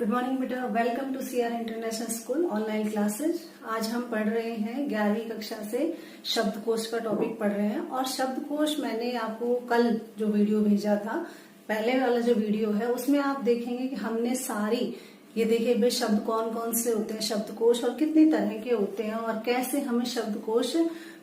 Good morning बेटा, welcome to CR international school online classes. आज हम पढ़ रहे हैं 11वीं कक्षा से शब्दकोश का टॉपिक पढ़ रहे हैं। और शब्दकोश मैंने आपको कल जो वीडियो भेजा था, पहले वाला जो वीडियो है उसमें आप देखेंगे कि हमने सारी ये देखिए भाई शब्द कौन कौन से होते हैं शब्दकोश और कितनी तरह के होते हैं और कैसे हमें शब्दकोश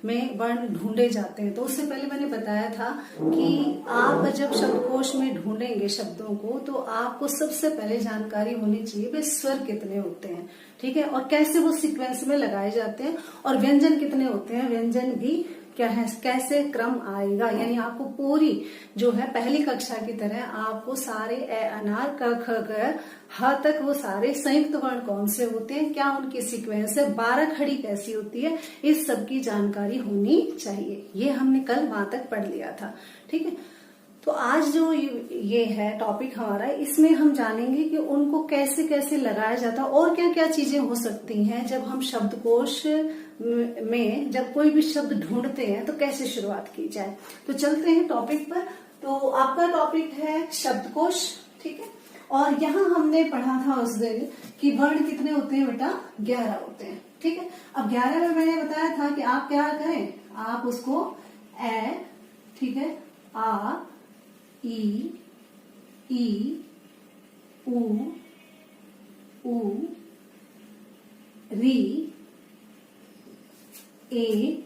में वर्ण ढूंढे जाते हैं। तो उससे पहले मैंने बताया था कि आप जब शब्दकोश में ढूंढेंगे शब्दों को तो आपको सबसे पहले जानकारी होनी चाहिए भाई स्वर कितने होते हैं, ठीक है, और कैसे वो सीक्वेंस में लगाए जाते हैं, और व्यंजन कितने होते हैं, व्यंजन भी क्या है, कैसे क्रम आएगा। यानी आपको पूरी जो है पहली कक्षा की तरह आपको सारे ए अनार क ख ग ह तक वो सारे संयुक्त वर्ण कौन से होते हैं, क्या उनकी सीक्वेंस है, 12 खड़ी कैसी होती है, इस सब की जानकारी होनी चाहिए। ये हमने कल वहां तक पढ़ लिया था, ठीक है। तो आज जो ये है टॉपिक हमारा, इसमें हम जानेंगे कि उनको कैसे कैसे लगाया जाता है और क्या क्या चीजें हो सकती हैं जब हम शब्दकोश में जब कोई भी शब्द ढूंढते हैं तो कैसे शुरुआत की जाए। तो चलते हैं टॉपिक पर। तो आपका टॉपिक है शब्दकोश, ठीक है। और यहाँ हमने पढ़ा था उस दिन कि वर्ण कितने होते हैं बेटा, 11 होते हैं, ठीक है। अब 11 में मैंने बताया था कि आप क्या करें, आप उसको ए, ठीक है, आ, ई, उ, री, ए,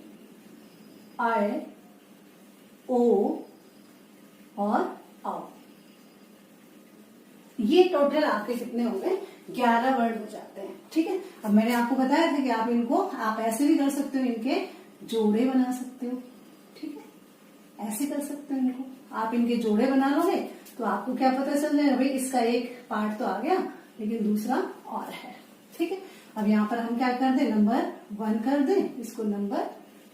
आई, ओ और आओ। ये टोटल आपके कितने हो गए, 11 वर्ड हो जाते हैं, ठीक है। अब मैंने आपको बताया था कि आप इनको आप ऐसे भी कर सकते हो, इनके जोड़े बना सकते हो, ठीक है, ऐसे कर सकते हो इनको। आप इनके जोड़े बना लोगे तो आपको क्या पता चल जाएगा, भाई इसका एक पार्ट तो आ गया लेकिन दूसरा और है, ठीक है। अब यहाँ पर हम क्या कर दें, नंबर 1 कर दें, इसको नंबर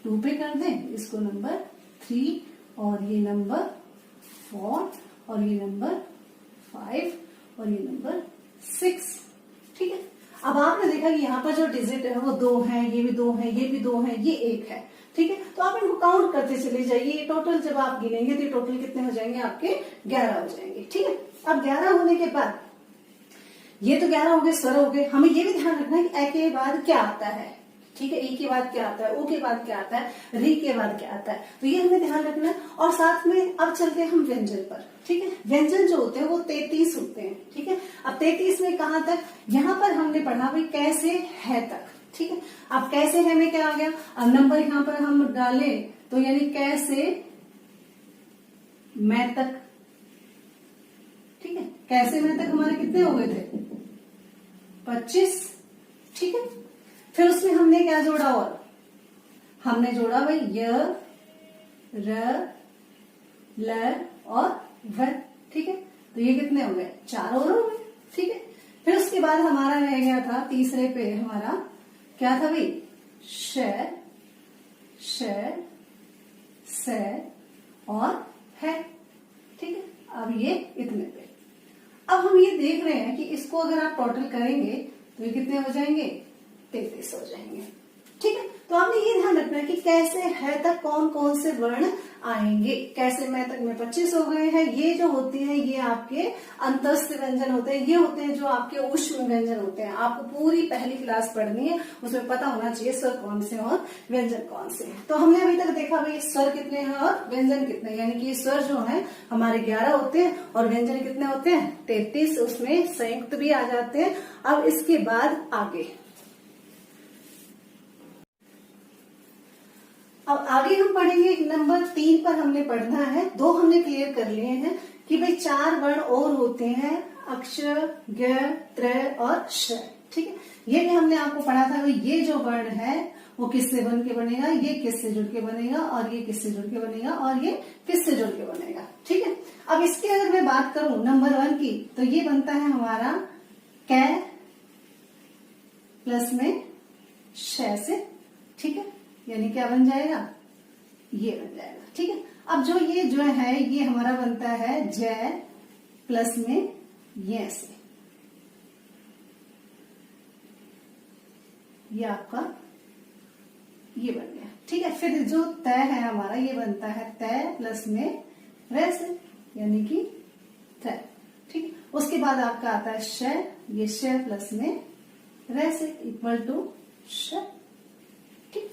2 पे कर दें, इसको नंबर 3 और ये नंबर 4 और ये नंबर 5 और ये नंबर 6, ठीक है। अब आपने देखा कि यहाँ पर जो डिजिट है वो 2 है, ये भी 2 है, ये भी 2 है, ये 1 है, ठीक है। तो आप इनको काउंट करते चले जाइए, टोटल जब आप गिनेंगे तो टोटल कितने हो जाएंगे, आपके 11 हो जाएंगे, ठीक है। अब 11 होने के बाद ये तो 11 हो गए, स्वर हो गए। हमें ये भी ध्यान रखना है कि ए के बाद क्या आता है, ठीक है, ई के बाद क्या आता है, ओ के बाद क्या आता है, री के बाद क्या आता है, तो ये हमें ध्यान रखना है। और साथ में अब चलते हैं हम व्यंजन पर, ठीक है। व्यंजन जो होते हैं वो 33 होते हैं, ठीक है। अब 33 में कहां तक, यहां पर हमने पढ़ा भाई कैसे है तक, ठीक है। अब कैसे है में क्या आ गया, अब नंबर यहां पर हम डालें तो यानी कैसे मैं तक, ठीक है। कैसे मैं तक हमारे कितने हो गए थे, 25, ठीक है। फिर उसमें हमने क्या जोड़ा, और हमने जोड़ा भाई य, र, ल और व, ठीक है। तो ये कितने हो गए, 4 और हो गए, ठीक है। फिर उसके बाद हमारा रह गया था तीसरे पे हमारा क्या था भाई, श, स और है, ठीक है। अब ये इतने पे। अब हम ये देख रहे हैं कि इसको अगर आप टोटल करेंगे तो ये कितने हो जाएंगे, 33 हो जाएंगे, ठीक है। तो आपने ये ध्यान रखना है कि कैसे है तक कौन कौन से वर्ण आएंगे। कैसे मैं तक में 25 हो गए हैं, ये जो होते हैं ये आपके अंतस्थ व्यंजन होते हैं, ये होते हैं जो आपके ऊष्म व्यंजन होते हैं। आपको पूरी पहली क्लास पढ़नी है, उसमें पता होना चाहिए स्वर कौन से और व्यंजन कौन से हैं। तो हमने अभी तक देखा भाई स्वर कितने हैं और व्यंजन कितने, यानी कि स्वर जो है हमारे 11 होते हैं और व्यंजन कितने होते हैं, 33, उसमें संयुक्त भी आ जाते हैं। अब इसके बाद आगे, अब आगे हम पढ़ेंगे नंबर 3 पर हमने पढ़ना है। 2 हमने क्लियर कर लिए हैं कि भाई 4 वर्ण और होते हैं, अक्षर, ग, त्र और श, ठीक है। ये भी हमने आपको पढ़ा था, ये जो वर्ण है वो किससे बन के बनेगा, ये किससे जुड़ के बनेगा और ये किससे जुड़ के बनेगा और ये किससे जुड़ के बनेगा, ठीक है। अब इसकी अगर मैं बात करूं नंबर 1 की, तो ये बनता है हमारा कै प्लस में श से, ठीक है। यानी क्या बन जाएगा, ये बन जाएगा, ठीक है। अब जो है ये हमारा बनता है जय प्लस में ये से, ये आपका ये बन गया, ठीक है। फिर जो तय है हमारा ये बनता है तय प्लस में रस, यानी कि तय, ठीक है। उसके बाद आपका आता है श, ये श प्लस में रे से इक्वल टू श। ठीक,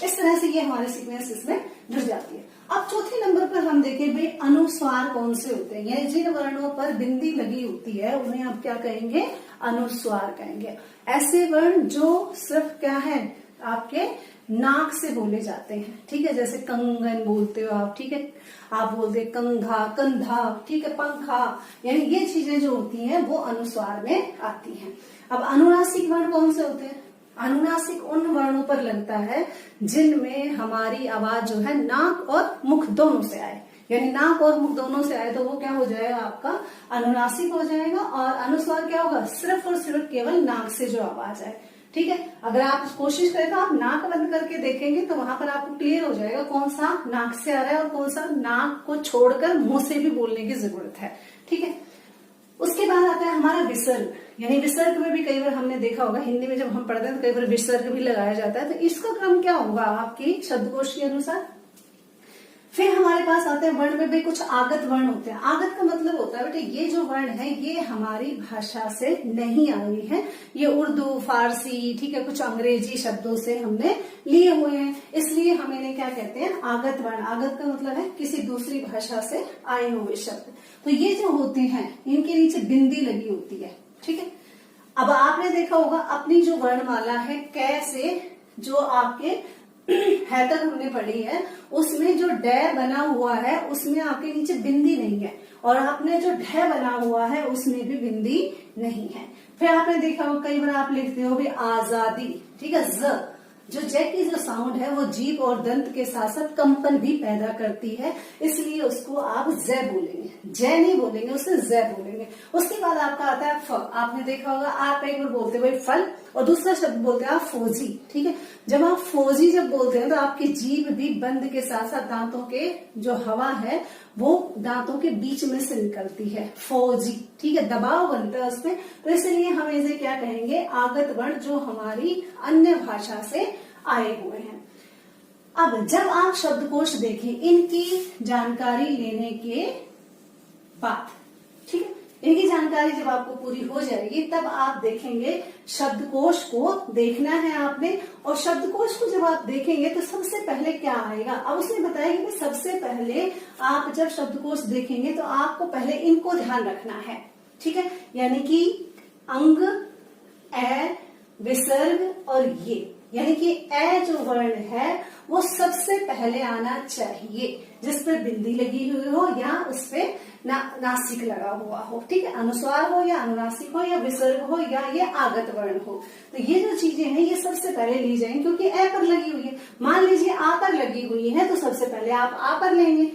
इस तरह से ये हमारे सीक्वेंस इसमें जुड़ जाती है। अब चौथे नंबर पर हम देखें भाई अनुस्वार कौन से होते हैं, यानी जिन वर्णों पर बिंदी लगी होती है उन्हें आप क्या कहेंगे, अनुस्वार कहेंगे। ऐसे वर्ण जो सिर्फ क्या है आपके नाक से बोले जाते हैं। ठीक है, जैसे कंगन बोलते हो आप, ठीक है, आप बोलते हैं कंधा, कंधा, ठीक है, पंखा, यानी ये चीजें जो होती हैं वो अनुस्वार में आती हैं। अब अनुनासिक वर्ण कौन से होते हैं, अनुनासिक उन वर्णों पर लगता है जिनमें हमारी आवाज जो है नाक और मुख दोनों से आए, यानी नाक और मुख दोनों से आए तो वो क्या हो जाएगा आपका अनुनासिक हो जाएगा। और अनुस्वार क्या होगा, सिर्फ और सिर्फ केवल नाक से जो आवाज आए। ठीक है, अगर आप कोशिश करें तो आप नाक बंद करके देखेंगे तो वहां पर आपको क्लियर हो जाएगा कौन सा नाक से आ रहा है और कौन सा नाक को छोड़कर मुंह से भी बोलने की जरूरत है। ठीक है, उसके बाद आता है हमारा विसर्ग, यानी विसर्ग में भी कई बार हमने देखा होगा, हिंदी में जब हम पढ़ते हैं तो कई बार विसर्ग भी लगाया जाता है। तो इसका क्रम क्या होगा आपकी शब्दकोश के अनुसार। फिर हमारे पास आते हैं वर्ण में भी कुछ आगत वर्ण होते हैं। आगत का मतलब होता है बेटे ये जो वर्ण है ये हमारी भाषा से नहीं आई है, ये उर्दू, फारसी, ठीक है, कुछ अंग्रेजी शब्दों से हमने लिए हुए हैं, इसलिए हम इन्हें क्या कहते हैं, आगत वर्ण। आगत का मतलब है किसी दूसरी भाषा से आए हुए शब्द। तो ये जो होते हैं इनके नीचे बिंदी लगी होती है। ठीक है, अब आपने देखा होगा अपनी जो वर्णमाला है कै से जो आपके है तक हमने पढ़ी है उसमें जो ड बना हुआ है उसमें आपके नीचे बिंदी नहीं है, और आपने जो ढ बना हुआ है उसमें भी बिंदी नहीं है। फिर आपने देखा होगा कई बार आप लिखते हो भी आजादी, ठीक है, ज जो ज की जो साउंड है वो जीभ और दंत के साथ साथ कंपन भी पैदा करती है, इसलिए उसको आप ज बोलेंगे, जय नहीं बोलेंगे, उसे ज बोलेंगे। उसके बाद आपका आता है फ। आपने देखा होगा आप एक बार बोलते हो भाई फल और दूसरा शब्द बोलते हैं आप फौजी। ठीक है, जब आप फौजी जब बोलते हैं तो आपकी जीभ भी बंद के साथ साथ दांतों के जो हवा है वो दांतों के बीच में से निकलती है, फौजी। ठीक है, दबाव बनता है उसमें, तो इसलिए हम इसे क्या कहेंगे, आगत वर्ण जो हमारी अन्य भाषा से आए हुए हैं। अब जब आप शब्दकोश देखें इनकी जानकारी लेने के बाद, ठीक है, इनकी जानकारी जब आपको पूरी हो जाएगी तब आप देखेंगे शब्दकोश को देखना है आपने, और शब्दकोश को जब आप देखेंगे तो सबसे पहले क्या आएगा। अब उसने बताया कि सबसे पहले आप जब शब्दकोश देखेंगे तो आपको पहले इनको ध्यान रखना है। ठीक है, यानी कि अंग, ए, विसर्ग और ये, यानी कि ए जो वर्ण है वो सबसे पहले आना चाहिए, जिस पर बिंदी लगी हुई हो या उस पे नासिक लगा हुआ हो। ठीक है, अनुस्वार हो या अनुनासिक हो या विसर्ग हो या ये आगत वर्ण हो, तो ये जो चीजें हैं ये सबसे पहले ली जाएंगी, क्योंकि ए पर लगी हुई है। मान लीजिए आ पर लगी हुई है तो सबसे पहले आप आ पर लेंगे।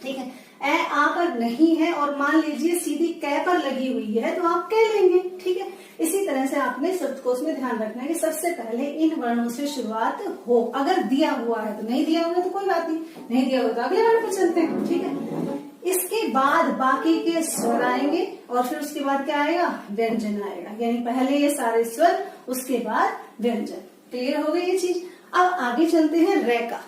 ठीक है, ए आ पर नहीं है और मान लीजिए सीधी कै पर लगी हुई है तो आप कै लेंगे। ठीक है, इसी तरह से आपने शब्दकोश में ध्यान रखना है कि सबसे पहले इन वर्णों से शुरुआत हो। अगर दिया हुआ है तो नहीं दिया हुआ तो कोई बात नहीं दिया हुआ तो अगले वर्ण पर चलते हैं। ठीक है, इसके बाद बाकी के स्वर आएंगे और फिर उसके बाद क्या आएगा, व्यंजन आएगा, यानी पहले ये सारे स्वर उसके बाद व्यंजन। क्लियर हो गई ये चीज। अब आगे चलते हैं रे का।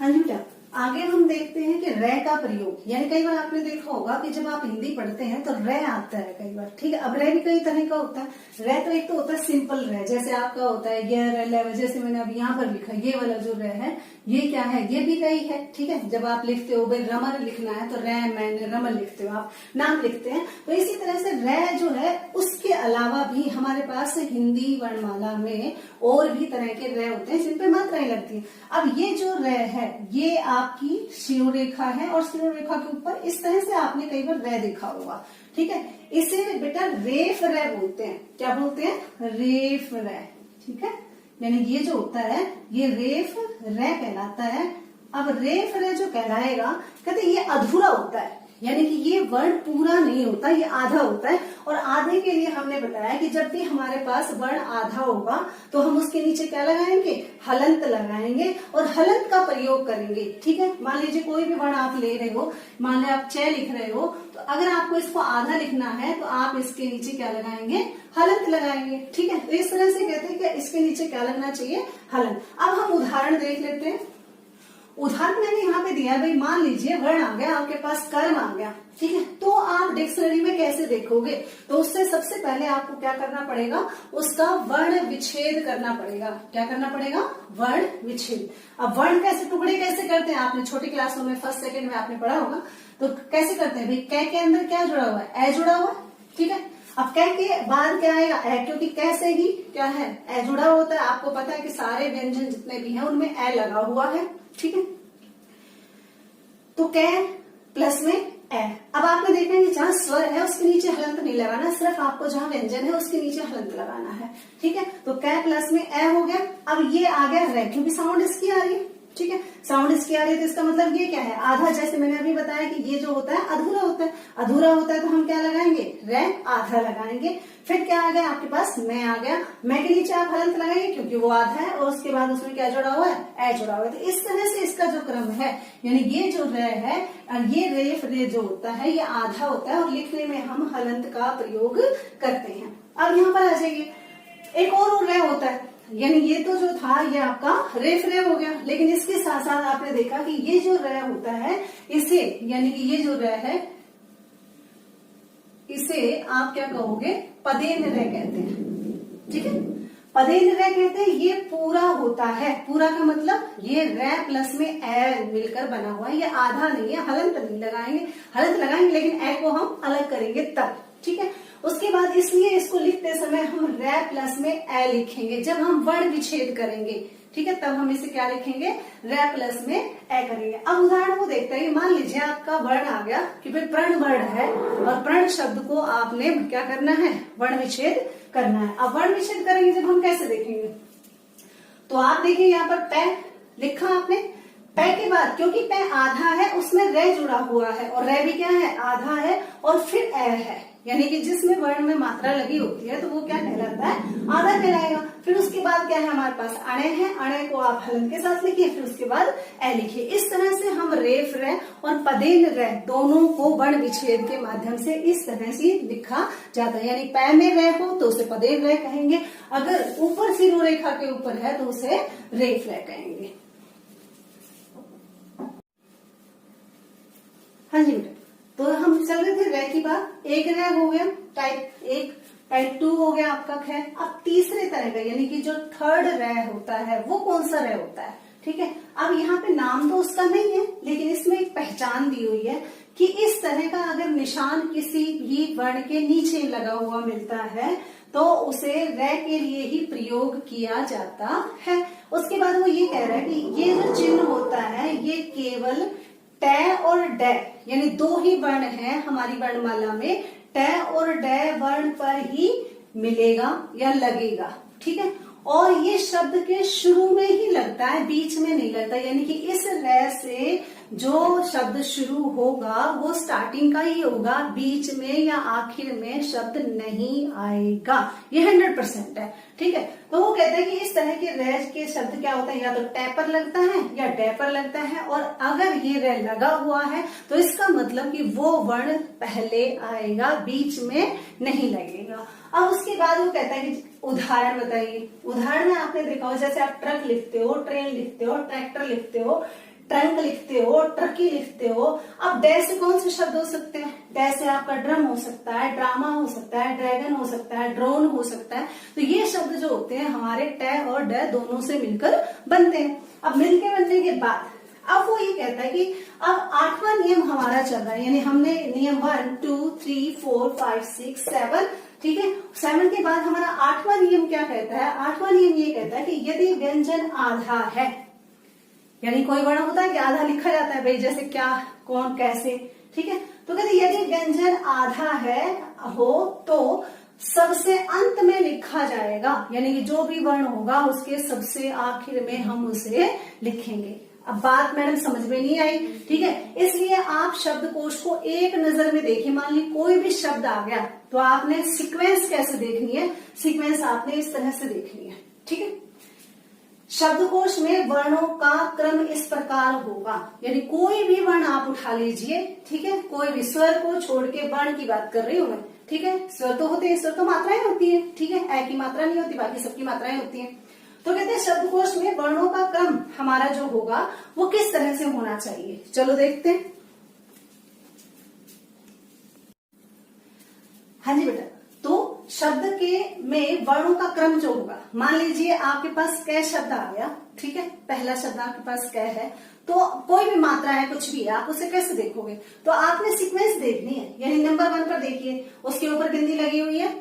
हाँ जी बेटा, आगे हम देखते हैं कि रे का प्रयोग, यानी कई बार आपने देखा होगा कि जब आप हिंदी पढ़ते हैं तो रे आता है कई बार। ठीक है, अब रे भी कई तरह का होता है। रे तो एक तो होता है सिंपल रे, जैसे आपका होता है ये रे ले, जैसे मैंने अब यहाँ पर लिखा ये वाला जो रे है ये क्या है, ये भी रे है। ठीक है, जब आप लिखते हो भाई रमन लिखना है तो रे मैंने रमन लिखते हो, आप नाम लिखते हैं। तो इसी तरह से रे जो है उसके अलावा भी हमारे पास हिंदी वर्णमाला में और भी तरह के रे होते हैं जिन पे मात्राएं लगती है। अब ये जो रे है ये आपकी शिरोरेखा है और शिरोरेखा के ऊपर इस तरह से आपने कई बार रे देखा होगा। ठीक है, इसे बेटा रेफ रे बोलते हैं। क्या बोलते हैं, रेफ रे। ठीक है, यानी ये जो होता है ये रेफ रे कहलाता है। अब रेफ रे जो कहलाएगा कहते ये अधूरा होता है, यानी कि ये वर्ण पूरा नहीं होता, ये आधा होता है। और आधे के लिए हमने बताया कि जब भी हमारे पास वर्ण आधा होगा तो हम उसके नीचे क्या लगाएंगे, हलंत लगाएंगे और हलंत का प्रयोग करेंगे। ठीक है, मान लीजिए कोई भी वर्ण आप ले रहे हो, मान लीजिए आप च लिख रहे हो, तो अगर आपको इसको आधा लिखना है तो आप इसके नीचे क्या लगाएंगे, हलंत लगाएंगे। ठीक है, तो इस तरह से कहते हैं कि इसके नीचे क्या लगना चाहिए, हलंत। अब हम उदाहरण देख लेते हैं। उदाहरण मैंने यहाँ पे दिया है भाई, मान लीजिए वर्ण आ गया आपके पास, कर्म आ गया, ठीक है, तो आप डिक्शनरी में कैसे देखोगे? तो उससे सबसे पहले आपको क्या करना पड़ेगा, उसका वर्ण विच्छेद करना पड़ेगा। क्या करना पड़ेगा? वर्ण विच्छेद। अब वर्ण कैसे टुकड़े कैसे करते हैं, आपने छोटी क्लासों में फर्स्ट सेकंड में आपने पढ़ा होगा। तो कैसे करते हैं भाई, कै के अंदर क्या जुड़ा हुआ है? ए जुड़ा हुआ है, ठीक है। अब कै के बाद क्या आएगा? ए, क्योंकि कै से ही क्या है, ए जुड़ा होता है। आपको पता है कि सारे व्यंजन जितने भी हैं उनमें ए लगा हुआ है, ठीक है। तो कै प्लस में ए। अब आपने देखना है कि जहां स्वर है उसके नीचे हलंत नहीं लगाना, सिर्फ आपको जहां व्यंजन है उसके नीचे हलंत लगाना है, ठीक है। तो कै प्लस में ए हो गया। अब ये आ गया रे, क्योंकि साउंड इसकी आ रही है, ठीक है, साउंड इसकी आ रही है, तो इसका मतलब ये क्या है? आधा। जैसे मैंने अभी बताया कि ये जो होता है अधूरा होता है, अधूरा होता है तो हम क्या लगाएंगे? रे आधा लगाएंगे। फिर क्या आ गया आपके पास? मैं आ गया। मैं के नीचे आप हलंत लगाएंगे क्योंकि वो आधा है, और उसके बाद उसमें क्या जुड़ा हुआ है? ए जुड़ा हुआ है। तो इस तरह से इसका जो क्रम है, यानी ये जो रे है, ये रेफ रे जो होता है ये आधा होता है, और लिखने में हम हलंत का प्रयोग करते हैं। अब यहाँ पर आ जाइए, एक और रे होता है, यानी ये तो जो था ये आपका रेफ रे हो गया, लेकिन इसके साथ साथ आपने देखा कि ये जो रे होता है इसे, यानी कि ये जो रे है इसे आप क्या कहोगे? पदेन रे कहते हैं, ठीक है। पदेन रे कहते हैं, ये पूरा होता है। पूरा का मतलब ये रे प्लस में ए मिलकर बना हुआ है, ये आधा नहीं है। हलंत नहीं लगाएंगे, हलंत लगाएंगे लेकिन ए को हम अलग करेंगे तब, ठीक है। उसके बाद इसलिए इसको लिखते समय हम रे प्लस में ए लिखेंगे। जब हम वर्ण विच्छेद करेंगे, ठीक है, तब हम इसे क्या लिखेंगे? रे प्लस में ए करेंगे। अब उदाहरण को देखते हैं। मान लीजिए आपका वर्ण आ गया कि भाई प्रण वर्ण है, और प्रण शब्द को आपने क्या करना है? वर्ण विच्छेद करना है। अब वर्ण विच्छेद करेंगे जब हम कैसे देखेंगे? तो आप देखिए यहाँ पर पै लिखा आपने, पै के बाद क्योंकि पै आधा है उसमें रे जुड़ा हुआ है, और रे भी क्या है? आधा है, और फिर ए है, यानी कि जिसमें वर्ण में मात्रा लगी होती है तो वो क्या कहलाता है? आधा कहलाएगा। फिर उसके बाद क्या है हमारे पास? अणे है, अणे को आप हलंत के साथ लिखिए, फिर उसके बाद ए लिखिए। इस तरह से हम रेफ रे और पदेन रे दोनों को वर्ण विच्छेद के माध्यम से इस तरह से लिखा जाता है। यानी पै में रे हो तो उसे पदेन रे कहेंगे, अगर ऊपर सिरो रेखा के ऊपर है तो उसे रेफ रे कहेंगे। हाँ जी बेटा, तो हम चल रहे थे रे की बात। एक रे हो गया टाइप 1, टाइप 2 हो गया आपका खे। अब तीसरे तरह का, यानी कि जो थर्ड रे होता है वो कौन सा रे होता है? ठीक है, अब यहाँ पे नाम तो उसका नहीं है, लेकिन इसमें एक पहचान दी हुई है कि इस तरह का अगर निशान किसी भी वर्ण के नीचे लगा हुआ मिलता है तो उसे रे के लिए ही प्रयोग किया जाता है। उसके बाद वो ये कह रहा है कि ये जो चिन्ह होता है ये केवल टे और डे, यानी दो ही वर्ण हैं हमारी वर्णमाला में, टे और डे वर्ण पर ही मिलेगा या लगेगा, ठीक है। और ये शब्द के शुरू में ही लगता है, बीच में नहीं लगता, यानी कि इस रे से जो शब्द शुरू होगा वो स्टार्टिंग का ही होगा, बीच में या आखिर में शब्द नहीं आएगा। ये 100% है, ठीक है। तो वो कहते हैं कि इस तरह के रे के शब्द क्या होते हैं, या तो टे पर लगता है या डे पर लगता है, और अगर ये रे लगा हुआ है तो इसका मतलब कि वो वर्ण पहले आएगा, बीच में नहीं लगेगा। अब उसके बाद वो कहता है कि उदाहरण बताइए। उदाहरण में आपने देखा हो, जैसे आप ट्रक लिखते हो, ट्रेन लिखते हो, ट्रैक्टर लिखते हो, ट्रंक लिखते हो, ट्रकी लिखते हो। अब डे से कौन से शब्द हो सकते हैं? डे से आपका ड्रम हो सकता है, ड्रामा हो सकता है, ड्रैगन हो सकता है, ड्रोन हो सकता है। तो ये शब्द जो होते हैं हमारे टे और डे दोनों से मिलकर बनते हैं। अब मिलके बनने के बाद अब वो ये कहता है कि अब 8वां नियम हमारा चल रहा है, यानी हमने नियम 1, 2, 3, 4, 5, 6, 7, ठीक है। 7 के बाद हमारा 8वां नियम क्या कहता है? 8वां नियम ये कहता है कि यदि व्यंजन आधा है, यानी कोई वर्ण होता है कि आधा लिखा जाता है भाई, जैसे क्या, कौन, कैसे, ठीक है। तो कहते यदि व्यंजन आधा है हो तो सबसे अंत में लिखा जाएगा, यानी कि जो भी वर्ण होगा उसके सबसे आखिर में हम उसे लिखेंगे। अब बात मैडम समझ में नहीं आई, ठीक है, इसलिए आप शब्दकोश को एक नजर में देखिए। मान ली कोई भी शब्द आ गया तो आपने सीक्वेंस कैसे देखनी है? सीक्वेंस आपने इस तरह से देखनी है, ठीक है। शब्दकोश में वर्णों का क्रम इस प्रकार होगा, यानी कोई भी वर्ण आप उठा लीजिए, ठीक है, कोई भी, स्वर को छोड़ के वर्ण की बात कर रही हूं मैं, ठीक है। स्वर तो होते हैं, स्वर तो मात्राएं होती है, ठीक है, ए की मात्रा नहीं होती, बाकी सबकी मात्राएं होती हैं। तो कहते हैं शब्दकोश में वर्णों का क्रम हमारा जो होगा वो किस तरह से होना चाहिए। चलो देखते हैं। हाँ जी बेटा, तो शब्द के में वर्णों का क्रम जो होगा, मान लीजिए आपके पास क शब्द आ गया, ठीक है, पहला शब्द आपके पास क है, तो कोई भी मात्रा है कुछ भी, आप उसे कैसे देखोगे, तो आपने सीक्वेंस देखनी है, यानी नंबर 1 पर देखिए, उसके ऊपर बिंदी लगी हुई है,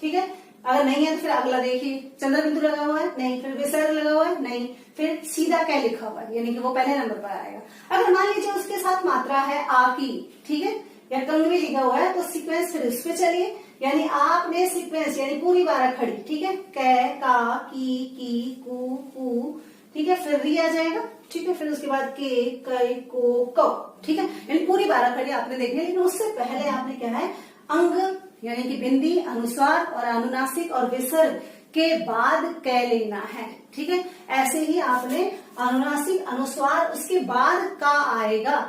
ठीक है, अगर नहीं है तो फिर अगला देखिए, चंद्र बिंदु लगा हुआ है, नहीं, फिर विसर्ग लगा हुआ है, नहीं, फिर सीधा क लिखा हुआ है, यानी कि वो पहले नंबर पर आएगा। अगर मान लीजिए उसके साथ मात्रा है आ की, ठीक है, या कंग भी लिखा हुआ है, तो सीक्वेंस फिर उस पे चलिए, यानी आपने सीक्वेंस यानी पूरी 12 खड़ी, ठीक है, क, का, की, कू, ठीक है, फिर री आ जाएगा, ठीक है, फिर उसके बाद के, कई, को, कौ, ठीक है, यानी पूरी 12 खड़ी आपने देखनी है। लेकिन उससे पहले आपने क्या है, अंग यानी कि बिंदी, अनुस्वार और अनुनासिक और विसर्ग के बाद क लेना है, ठीक है। ऐसे ही आपने अनुनासिक, अनुस्वार, उसके बाद का आएगा,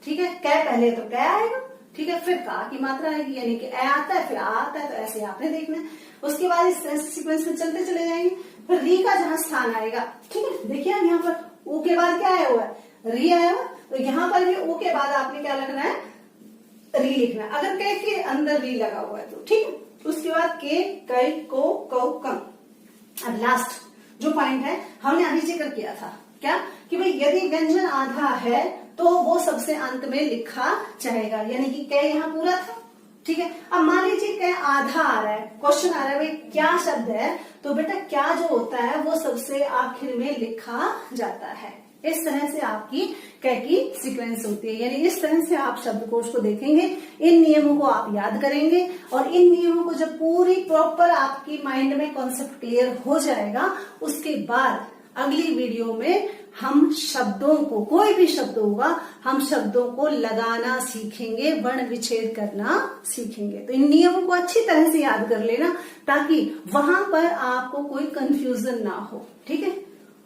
ठीक है, क पहले तो क आएगा, ठीक है, फिर का की मात्रा आएगी, यानी कि ए आता है फिर आ आता है, तो ऐसे आपने देखना है। उसके बाद इस तरह से सीक्वेंस में चलते चले जाएंगे। फिर री का जहां स्थान आएगा, ठीक है, देखिए यहाँ पर ऊ के बाद क्या आया हुआ है, री आया हुआ, तो यहाँ पर भी ऊ के बाद आपने क्या लिखना है, री लिखना है। अगर के के अंदर री लगा हुआ है तो ठीक है, उसके बाद के, कई, को, कौ, कम। अब लास्ट जो पॉइंट है हमने अभी जिक्र किया था, क्या कि भाई यदि व्यंजन आधा है तो वो सबसे अंत में लिखा जाएगा, यानी कि क यहाँ पूरा था, ठीक है। अब मान लीजिए क आधा आ रहा है, क्वेश्चन आ रहा है भाई क्या शब्द है, तो बेटा क्या जो होता है वो सबसे आखिर में लिखा जाता है। इस तरह से आपकी क की सीक्वेंस होती है, यानी इस तरह से आप शब्दकोश को देखेंगे, इन नियमों को आप याद करेंगे, और इन नियमों को जब पूरी प्रॉपर आपकी माइंड में कॉन्सेप्ट क्लियर हो जाएगा, उसके बाद अगली वीडियो में हम शब्दों को, कोई भी शब्द होगा, हम शब्दों को लगाना सीखेंगे, वर्ण विच्छेद करना सीखेंगे। तो इन नियमों को अच्छी तरह से याद कर लेना, ताकि वहां पर आपको कोई कंफ्यूजन ना हो, ठीक है।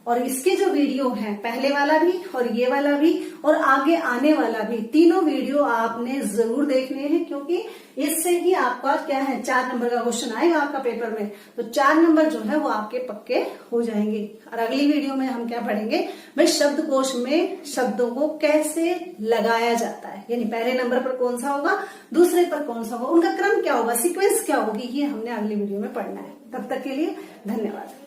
और इसके जो वीडियो हैं, पहले वाला भी और ये वाला भी और आगे आने वाला भी, तीनों वीडियो आपने जरूर देखने हैं, क्योंकि इससे ही आपका क्या है, 4 नंबर का क्वेश्चन आएगा आपका पेपर में, तो 4 नंबर जो है वो आपके पक्के हो जाएंगे। और अगली वीडियो में हम क्या पढ़ेंगे, भाई शब्दकोश में शब्दों को कैसे लगाया जाता है, यानी पहले नंबर पर कौन सा होगा, दूसरे पर कौन सा होगा, उनका क्रम क्या होगा, सीक्वेंस क्या होगी, ये हमने अगली वीडियो में पढ़ना है। तब तक के लिए धन्यवाद।